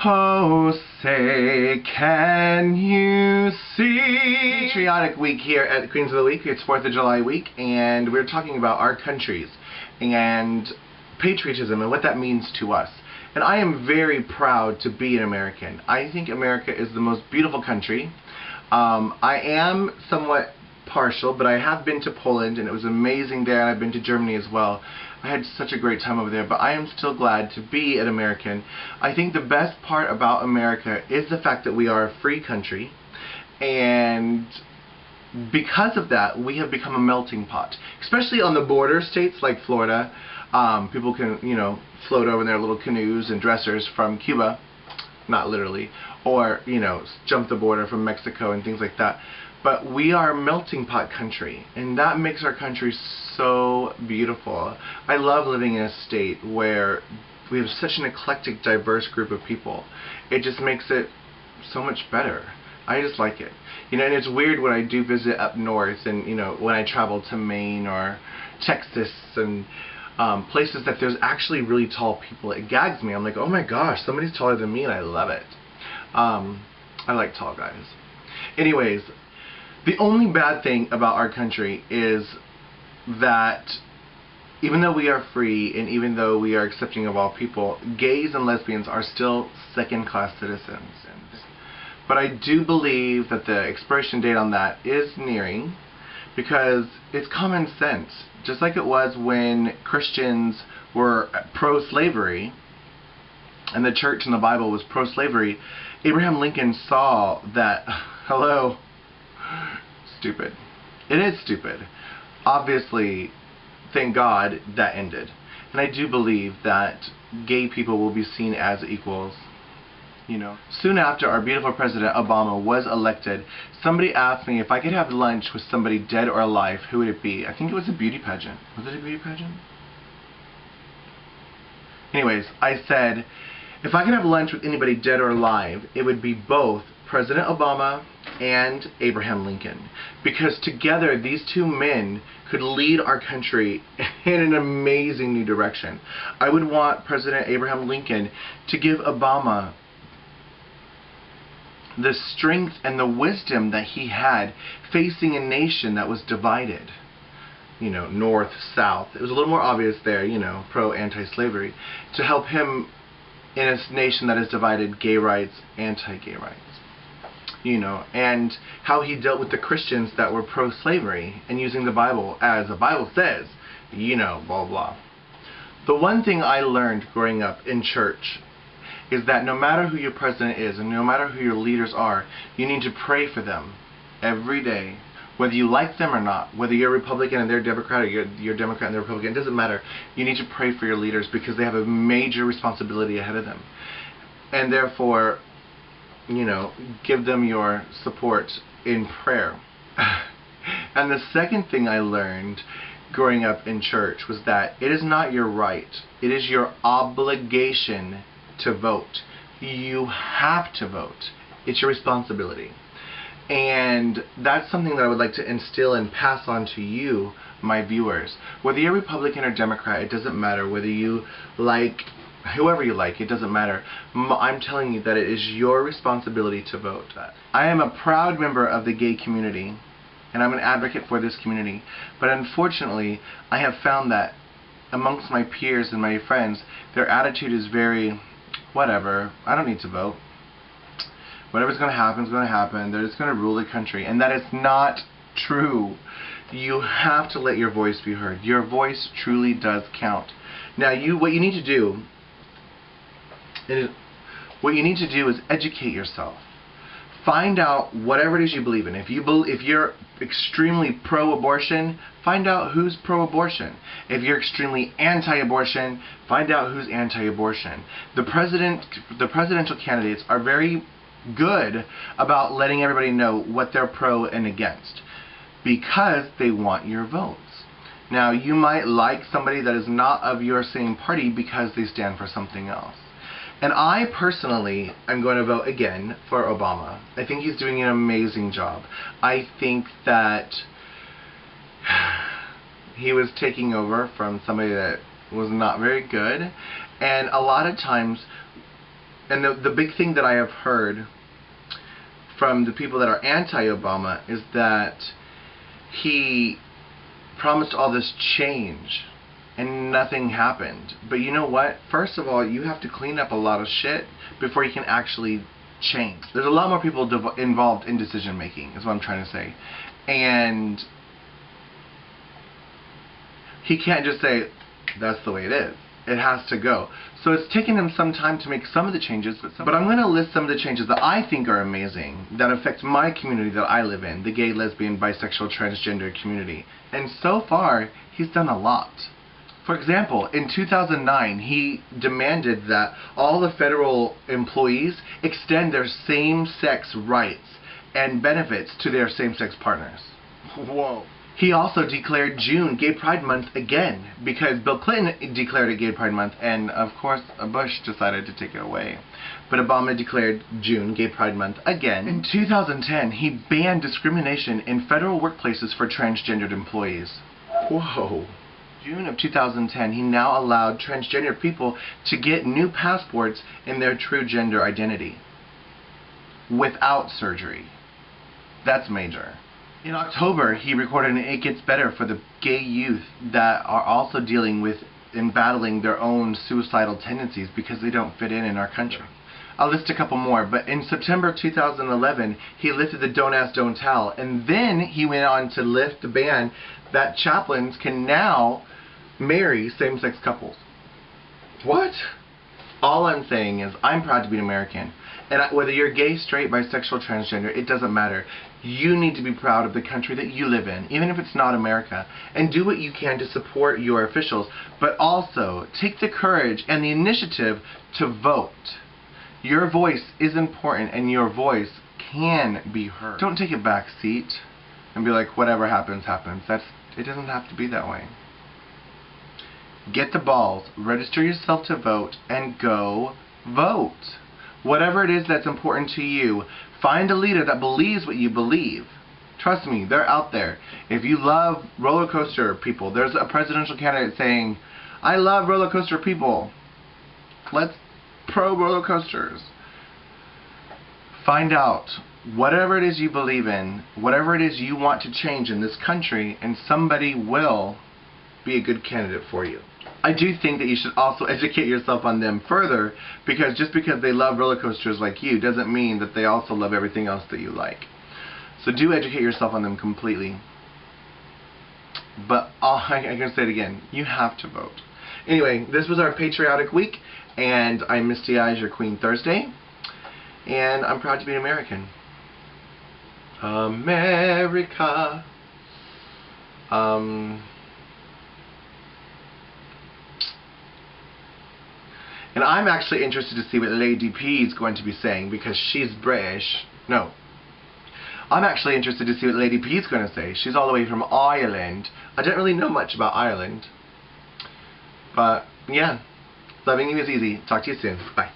Oh, say, can you see? Patriotic week here at Queens of the Week. It's 4th of July week, and we're talking about our countries and patriotism and what that means to us. And I am very proud to be an American. I think America is the most beautiful country. I am somewhat partial, but I have been to Poland, and it was amazing there, and I've been to Germany as well. I had such a great time over there, but I am still glad to be an American. I think the best part about America is the fact that we are a free country, and because of that, we have become a melting pot, especially on the border states like Florida. People can, float over in their little canoes and dressers from Cuba, not literally, or, jump the border from Mexico and things like that. But we are a melting pot country, and that makes our country so beautiful. I love living in a state where we have such an eclectic, diverse group of people. It just makes it so much better. I just like it. And it's weird when I do visit up north, and when I travel to Maine or Texas and places that there's actually really tall people. It gags me. I'm like, oh my gosh, somebody's taller than me, and I love it. I like tall guys. Anyways, the only bad thing about our country is that even though we are free and even though we are accepting of all people, gays and lesbians are still second-class citizens. But I do believe that the expiration date on that is nearing, because it's common sense. Just like it was when Christians were pro-slavery and the church and the Bible was pro-slavery, Abraham Lincoln saw that, hello, stupid. It is stupid. Obviously, thank God that ended. And I do believe that gay people will be seen as equals. Soon after our beautiful President Obama was elected, somebody asked me if I could have lunch with somebody dead or alive, who would it be? I think it was a beauty pageant. Was it a beauty pageant? Anyways, I said, if I could have lunch with anybody dead or alive, it would be both President Obama and Abraham Lincoln. Because together, these two men could lead our country in an amazing new direction. I would want President Abraham Lincoln to give Obama the strength and the wisdom that he had facing a nation that was divided. North, South. It was a little more obvious there, pro-anti-slavery. To help him in a nation that is divided, gay rights, anti-gay rights. And how he dealt with the Christians that were pro-slavery and using the Bible as the Bible says, blah, blah. The one thing I learned growing up in church is that no matter who your president is and no matter who your leaders are, you need to pray for them every day. Whether you like them or not, whether you're a Republican and they're Democrat, or you're a Democrat and they're Republican, it doesn't matter. You need to pray for your leaders because they have a major responsibility ahead of them. And therefore, give them your support in prayer. And the second thing I learned growing up in church was that it is not your right. It is your obligation to vote. You have to vote. It's your responsibility. And that's something that I would like to instill and pass on to you, my viewers. Whether you're Republican or Democrat, it doesn't matter. Whether you like whoever you like, it doesn't matter. I'm telling you that it is your responsibility to vote. I am a proud member of the gay community, and I'm an advocate for this community. But unfortunately, I have found that amongst my peers and my friends, their attitude is very, whatever, I don't need to vote. Whatever's going to happen is going to happen. They're just going to rule the country. And that is not true. You have to let your voice be heard. Your voice truly does count. Now, what you need to do is educate yourself. Find out whatever it is you believe in. If you're extremely pro-abortion, find out who's pro-abortion. If you're extremely anti-abortion, find out who's anti-abortion. The presidential candidates are very good about letting everybody know what they're pro and against because they want your votes. Now, you might like somebody that is not of your same party because they stand for something else. And I personally am going to vote again for Obama. I think he's doing an amazing job. I think that he was taking over from somebody that was not very good. And a lot of times And the big thing that I have heard from the people that are anti-Obama is that he promised all this change and nothing happened. But you know what? First of all, you have to clean up a lot of shit before you can actually change. There's a lot more people involved in decision making, is what I'm trying to say. And he can't just say, that's the way it is. It has to go. So it's taken him some time to make some of the changes, but I'm going to list some of the changes that I think are amazing, that affect my community that I live in, the gay, lesbian, bisexual, transgender community. And so far, he's done a lot. For example, in 2009, he demanded that all the federal employees extend their same-sex rights and benefits to their same-sex partners. Whoa. He also declared June Gay Pride Month again, because Bill Clinton declared it Gay Pride Month, and of course Bush decided to take it away. But Obama declared June Gay Pride Month again. In 2010, he banned discrimination in federal workplaces for transgendered employees. Whoa. June of 2010, he now allowed transgender people to get new passports in their true gender identity without surgery. That's major. In October, he recorded an It Gets Better for the gay youth that are also dealing with and battling their own suicidal tendencies because they don't fit in our country. I'll list a couple more, but in September 2011, he lifted the Don't Ask, Don't Tell, and then he went on to lift the ban that chaplains can now marry same-sex couples. What? All I'm saying is, I'm proud to be an American. And whether you're gay, straight, bisexual, transgender, it doesn't matter. You need to be proud of the country that you live in, even if it's not America. And do what you can to support your officials. But also, take the courage and the initiative to vote. Your voice is important, and your voice can be heard. Don't take a back seat and be like, whatever happens, happens. It doesn't have to be that way. Get the balls, register yourself to vote, and go vote. Whatever it is that's important to you, find a leader that believes what you believe. Trust me, they're out there. If you love roller coaster people, there's a presidential candidate saying, I love roller coaster people. Let's pro roller coasters. Find out whatever it is you believe in, whatever it is you want to change in this country, and somebody will be a good candidate for you. I do think that you should also educate yourself on them further, because just because they love roller coasters like you doesn't mean that they also love everything else that you like. So do educate yourself on them completely. But I'm going to say it again, you have to vote. Anyway, this was our patriotic week, and I'm Misty Eyes, your Queen Thursday, and I'm proud to be an American. America. And I'm actually interested to see what Lady P is going to be saying, because she's British. No. I'm actually interested to see what Lady P is going to say. She's all the way from Ireland. I don't really know much about Ireland. But, yeah. Loving you is easy. Talk to you soon. Bye.